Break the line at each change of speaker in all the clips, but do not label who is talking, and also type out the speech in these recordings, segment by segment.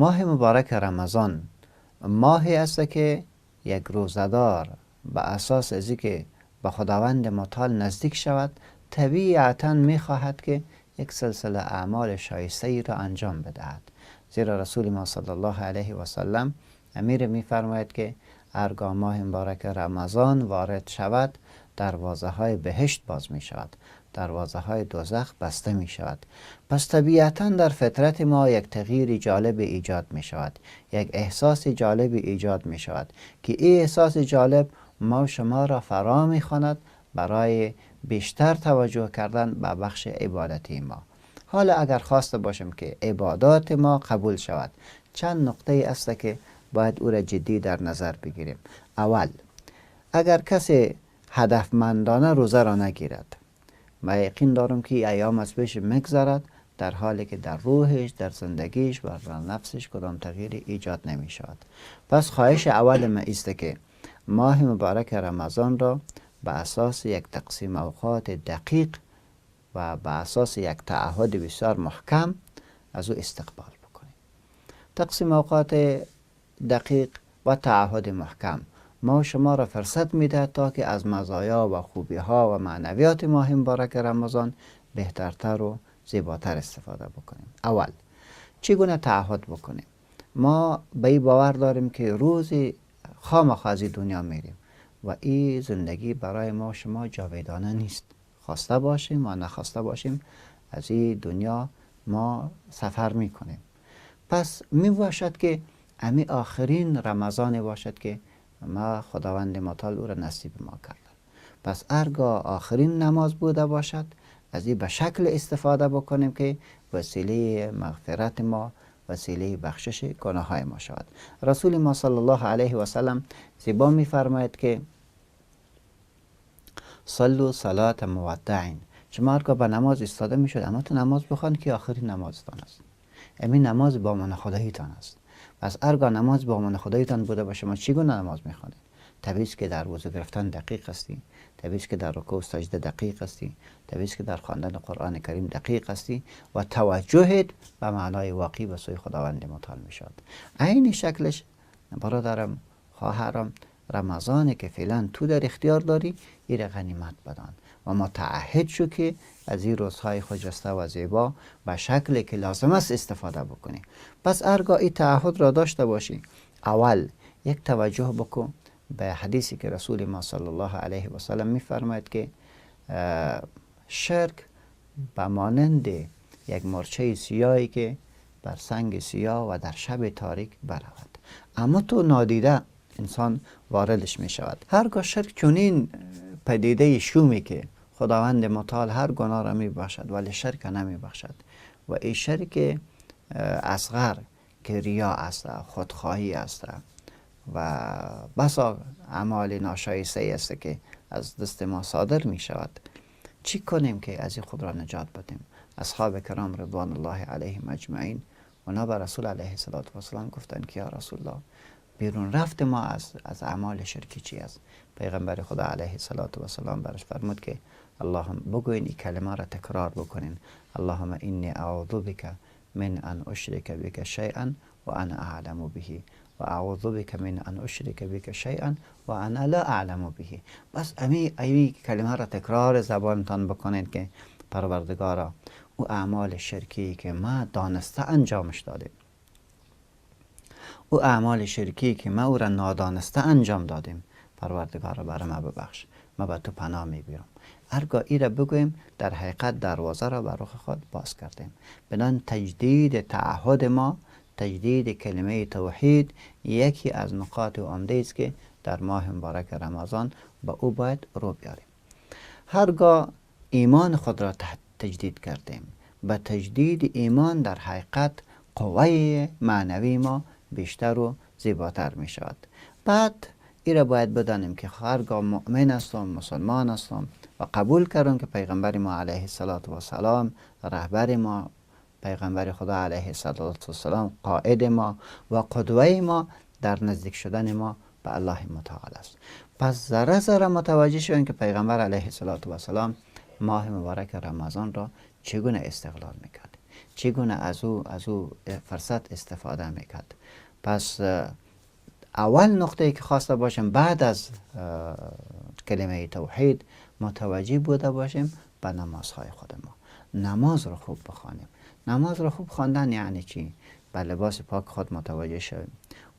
ماه مبارک رمضان ماهی است که یک روزدار به اساس از که به خداوند متعال نزدیک شود طبیعتا می خواهد که یک سلسله اعمال شایسته ای را انجام بدهد. زیرا رسول ما صلی الله علیه و سلم امیر می فرماید که هرگاه ماه مبارک رمضان وارد شود دروازه های بهشت باز می شود، دروازه های دوزخ بسته می شود. پس طبیعتا در فطرت ما یک تغییر جالب ایجاد می شود، یک احساس جالب ایجاد می شود که این احساس جالب ما و شما را فرا می خواند برای بیشتر توجه کردن به بخش عبادتی ما. حالا اگر خواسته باشیم که عبادات ما قبول شود، چند نقطه است که باید او را جدی در نظر بگیریم. اول، اگر کسی هدفمندانه روزه را نگیرد، من یقین دارم که ایام از پیش مگذرد در حالی که در روحش، در زندگیش و در نفسش کدام تغییر ایجاد نمی شود. پس خواهش اول من است که ماه مبارک رمضان را به اساس یک تقسیم اوقات دقیق و به اساس یک تعهد بسیار محکم از او استقبال بکنیم. تقسیم اوقات دقیق و تعهد محکم ما و شما را فرصت میده تا که از مزایا و خوبی ها و معنویات ماه مبارک رمضان بهترتر و زیباتر استفاده بکنیم. اول، چگونه تعهد بکنیم؟ ما به این باور داریم که روزی خامخا از دنیا میریم و این زندگی برای ما و شما جاودانه نیست. خواسته باشیم و نخواسته باشیم از این دنیا ما سفر میکنیم. پس می باشد که امی آخرین رمضان باشد که ما خداوند متعال او را نصیب ما کرده. پس هرگاه آخرین نماز بوده باشد از این به شکل استفاده بکنیم که وسیله مغفرت ما، وسیله بخشش گناه های ما شود. رسول ما صلی الله علیه و سلم زیبا می فرماید که صلوا صلات مودعین، شما هرگاه به نماز ایستاده می شد اما تو نماز بخوان که آخرین نمازتان است، امین نماز با من خدایتان است. پس هرگاه نماز با من خدایتان بوده باشه شما چگونه نماز میخوانید؟ طبیعی است که در وضو گرفتن دقیق هستی، طبیعی است که در رکوع و سجده دقیق هستی، طبیعی است که در خواندن قرآن کریم دقیق هستی و توجهت به معنای واقعی به سوی خداوند متعال میشد. عین شکلش برادرم، خواهرم، رمضانی که فعلا تو در اختیار داری این غنیمت بدان و متعهد شو که از این روزهای خجسته و زیبا به شکلی که لازم است استفاده بکنی. پس هرگاه این تعهد را داشته باشی، اول یک توجه بکن به حدیثی که رسول ما صلی الله علیه و سلم میفرماید که شرک به مانند یک مرچه سیاهی که بر سنگ سیاه و در شب تاریک برود، اما تو نادیده انسان واردش می شود. هرگاه شرک چنین پدیده شومی که خداوند متعال هر گناه را می بخشد ولی شرک نمی بخشد و این شرک اصغر که ریا است، خودخواهی است و بسا اعمال ناشایسته است که از دست ما صادر می شود، چی کنیم که از این خود را نجات بدیم؟ اصحاب کرام رضوان الله علیهم اجمعین اونا به رسول علیه السلام گفتن که یا رسول الله بیرون رفت ما از اعمال شرکی چی است؟ پیغمبر خدا علیه السلام برش فرمود که اللهم بگوین این کلمه را تکرار بکنین، اللهم انی اعوذ بک من ان اشرک بک شیئا و انا اعلم به و اعوذ بک من ان اشرک بک شیئا و انا لا اعلم به. بس امی کلمه را تکرار زبانتان بکنین که پروردگارا او اعمال شرکی که ما دانسته انجامش دادیم، او اعمال شرکی که ما او را نادانسته انجام دادیم، پروردگارا برای ما ببخش، ما به تو پناه میگیرم. هرگاه ای را بگویم در حقیقت دروازه را بر رخ خود باز کردیم. بدان تجدید تعهد ما، تجدید کلمه توحید یکی از نقاط عمده است که در ماه مبارک رمضان با او باید رو بیاریم. هرگاه ایمان خود را تجدید کردیم، با تجدید ایمان در حقیقت قوه معنوی ما بیشتر و زیباتر می شود. بعد این را باید بدانیم که هرگاه مؤمن هستم، مسلمان هستم و قبول کردم که پیغمبر ما علیه السلام رهبر ما، پیغمبر خدا علیه السلام قائد ما و قدوه ما در نزدیک شدن ما به الله متعال است. پس ذره ذره متوجه شویم که پیغمبر علیه السلام ماه مبارک رمضان را چگونه استقلال میکرد، چگونه از او فرصت استفاده میکرد. پس اول نقطه که خواسته باشیم بعد از کلمه توحید متوجه بوده باشیم به نمازهای خود ما. نماز را خوب بخوانیم. نماز را خوب خواندن یعنی چی؟ به لباس پاک خود متوجه شویم،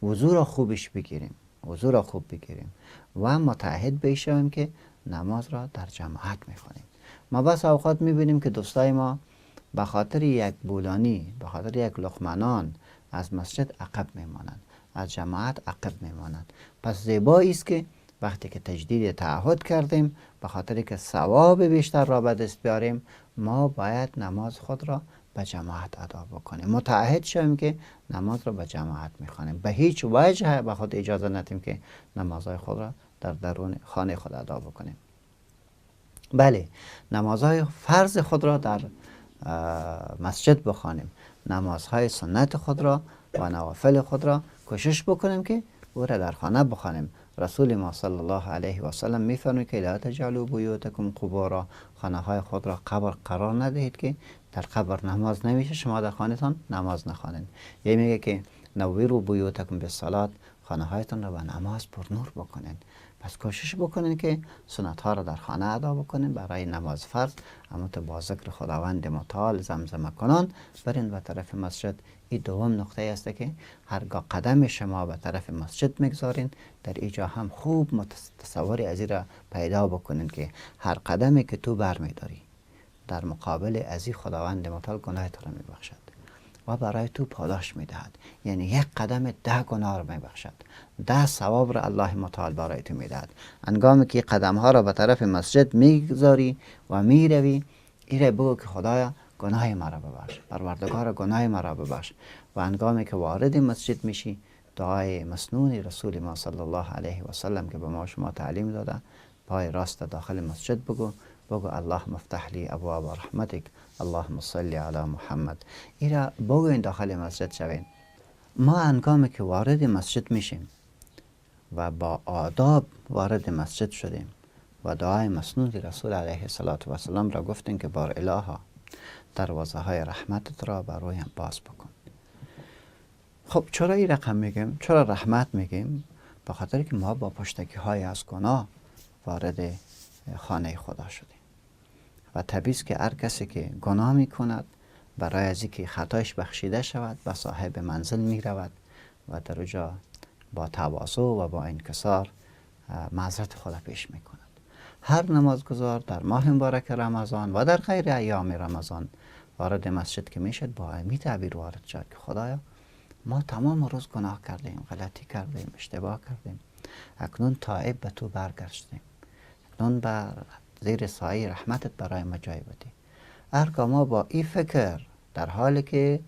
وضو را خوبش بگیریم، وضو را خوب بگیریم و متعهد بشویم که نماز را در جماعت میخوانیم. ما بس اوقات میبینیم که دوستای ما به خاطر یک بولانی، به خاطر یک لقمه از مسجد عقب میمانند، از جماعت عقب میمانند. پس زیبایی است که وقتی که تجدید تعهد کردیم به خاطر که ثواب بیشتر را به دست بیاریم، ما باید نماز خود را به جماعت ادا بکنیم. متعهد شویم که نماز را به جماعت میخوانیم. به هیچ وجه به خود اجازه ندیم که نمازهای خود را در درون خانه خود ادا بکنیم. بله، نمازهای فرض خود را در مسجد بخوانیم. نمازهای سنت خود را و نوافل خود را کوشش بکنیم که او را در خانه بخوانیم. رسول ما صلی الله علیه و سلم میفرماید که لا تجعلوا بیوتکم قبورا، خانه های خود را قبر قرار ندهید که در قبر نماز نمیشه، شما در خانهتان نماز نخوانید. یه میگه که نویروا بیوتکم بالصلاة، خانه هایتان را به نماز پر نور بکنید. پس کوشش بکنید که سنت ها را در خانه ادا بکنید برای نماز فرض. اما تو با ذکر خداوند متعال زمزمه کنان برین به طرف مسجد. این دوم نقطه است که هرگاه قدم شما به طرف مسجد میگذارین، در اینجا هم خوب تصوری از این را پیدا بکنید که هر قدمی که تو برمیداری در مقابل ازی خداوند متعال گناه تو را میبخشد و برای تو پاداش میدهد. یعنی یک قدم 10 گناه را میبخشد، 10 ثواب را الله متعال برای تو میدهد. انگامی که قدم ها را به طرف مسجد میگذاری و میروی، ایره بگو که خدایا گناه مرا ببخش، پروردگار گناه مرا ببخش. و انگامی که وارد مسجد میشی، دعای مسنون رسول ما صلی الله علیه و سلم که به ما شما تعلیم داده، پای راست داخل مسجد بگو اللهم افتح لی ابواب رحمتک، اللهم صل علی محمد. ایرا بگوین داخل مسجد شوین. ما انگامی که وارد مسجد میشیم و با آداب وارد مسجد شدیم و دعای مسنون رسول علیه السلام را گفتیم که بار الها دروازه های رحمتت را برایم باز بکن. خب چرا این رقم میگیم؟ چرا رحمت میگیم؟ به خاطر که ما با پشتکی های از گناه وارد خانه خدا شدیم و طبیعی است که هر کسی که گناه میکند برای از اینکه خطایش بخشیده شود به صاحب منزل میرود و در اونجا با تواضع و با انکسار معذرت خود پیش میکند. هر نمازگزار در ماه مبارک رمضان و در غیر ایام رمضان وارد مسجد که میشد با همین تعبیر وارد شد که خدایا ما تمام روز گناه کردیم، غلطی کردیم، اشتباه کردیم، اکنون تائب به تو برگشتیم، اکنون بر زیر سایه رحمتت برای ما جای بدی. هرگاه ما با این فکر در حالی که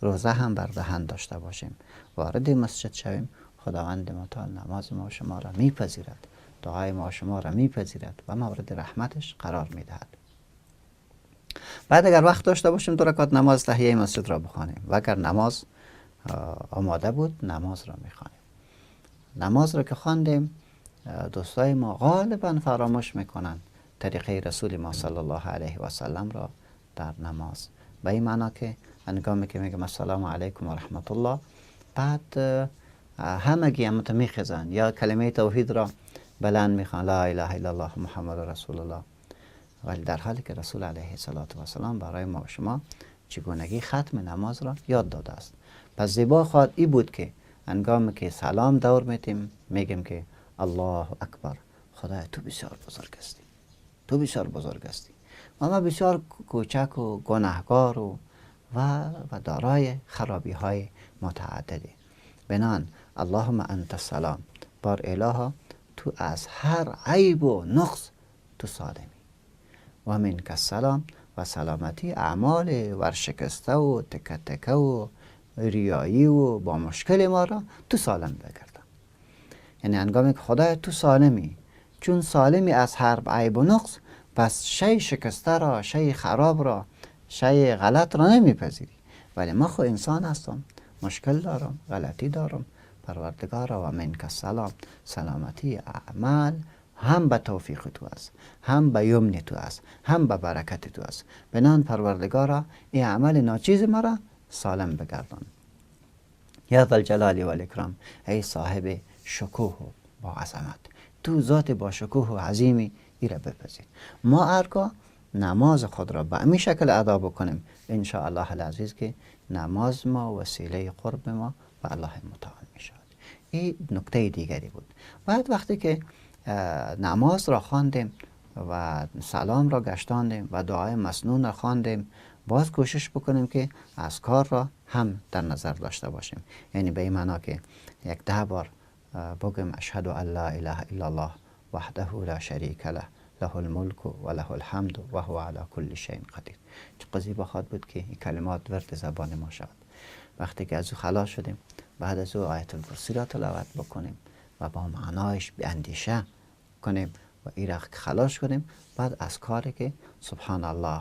روزه هم بر دهن داشته باشیم وارد مسجد شویم، خداوند متعال نماز ما شما را میپذیرد، دعای ما شما را میپذیرد و مورد رحمتش قرار میدهد. بعد اگر وقت داشته باشیم 2 رکعت نماز تحیه مسجد را بخوانیم و اگر نماز آماده بود نماز را میخوانیم. نماز را که خواندیم دوستای ما غالبا فراموش میکنن طریقه رسول ما صلی الله علیه و سلم را در نماز. به این معنا که انگامی که میگم السلام علیکم و رحمت الله، بعد همگی هم میخزن یا کلمه توحید را بلند میخوان، لا اله الا الله محمد رسول الله، ولی در حالی که رسول علیه السلام برای ما و شما چگونگی ختم نماز را یاد داده است. پس زیبا خواهد ای بود که انگامی که سلام دور میتیم میگیم که الله اکبر، خدای تو بسیار بزرگ هستی، تو بسیار بزرگ هستی و ما بسیار کوچک و گناهگار و دارای خرابی های متعددی. بنان اللهم انت السلام، بار الها تو از هر عیب و نقص تو سالمی و منک السلام، و سلامتی اعمال ورشکسته و تکه تکه و ریایی و با مشکل ما را تو سالم بگردم. یعنی انگامی که خدای تو سالمی، چون سالمی از هر عیب و نقص، پس شی شکسته را، شی خراب را، شی غلط را نمیپذیری. ولی ما خو انسان هستم، مشکل دارم، غلطی دارم. پروردگارا و منک السلام، سلامتی اعمال هم به توفیق تو است، هم به یمن تو است، هم به برکت تو است. بنان پروردگارا این عمل ناچیز مرا سالم بگردان. یا ذا الجلال و الاکرام، ای صاحب شکوه و با عظمت، تو ذات با شکوه و عظیمی ایره بپذیر. ما هرگاه نماز خود را به این شکل ادا بکنیم، ان شاء الله العزیز که نماز ما وسیله قرب ما به الله متعال می شود. این نکته دیگری بود. بعد وقتی که نماز را خواندیم و سلام را گشتاندیم و دعای مسنون را خواندیم، باز کوشش بکنیم که اذکار را هم در نظر داشته باشیم. یعنی به این معنا که یک 10 بار بگیم اشهد ان لا اله الا الله وحده لا شریک له له الملک و له الحمد و هو علی کل شیء قدیر. چه قضیه بخواد بود که این کلمات ورد زبان ما شود. وقتی که از او خلاص شدیم، بعد از او آیت الکرسی را تلاوت بکنیم و با معنایش بیاندیشه کنیم و این را خلاص کنیم. بعد از کاری که سبحان الله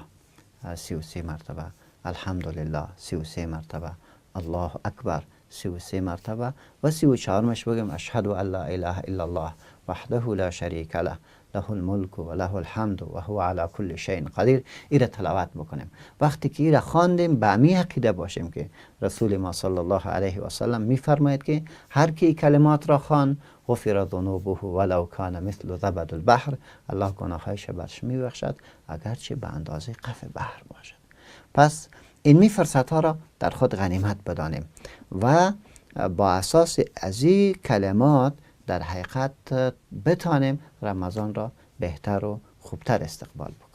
33 مرتبه، الحمدلله 33 مرتبه، الله اکبر 33 مرتبه و 34مش بگیم اشهد ان لا اله الا الله وحده لا شریک له له الملک و له الحمد و هو علی کل شیء قدیر. این را تلاوت بکنیم. وقتی که این را خواندیم به امی عقیده باشیم که رسول ما صلی الله علیه و سلم میفرماید که هر کی کلمات را خوان غفر ذنوبه ولو کان مثل زبد البحر، الله گناهایش برش میبخشد اگرچه به اندازه قف بحر باشد. پس این فرصت ها را در خود غنیمت بدانیم و با اساس از این کلمات در حقیقت بتانیم رمضان را بهتر و خوبتر استقبال بکنیم.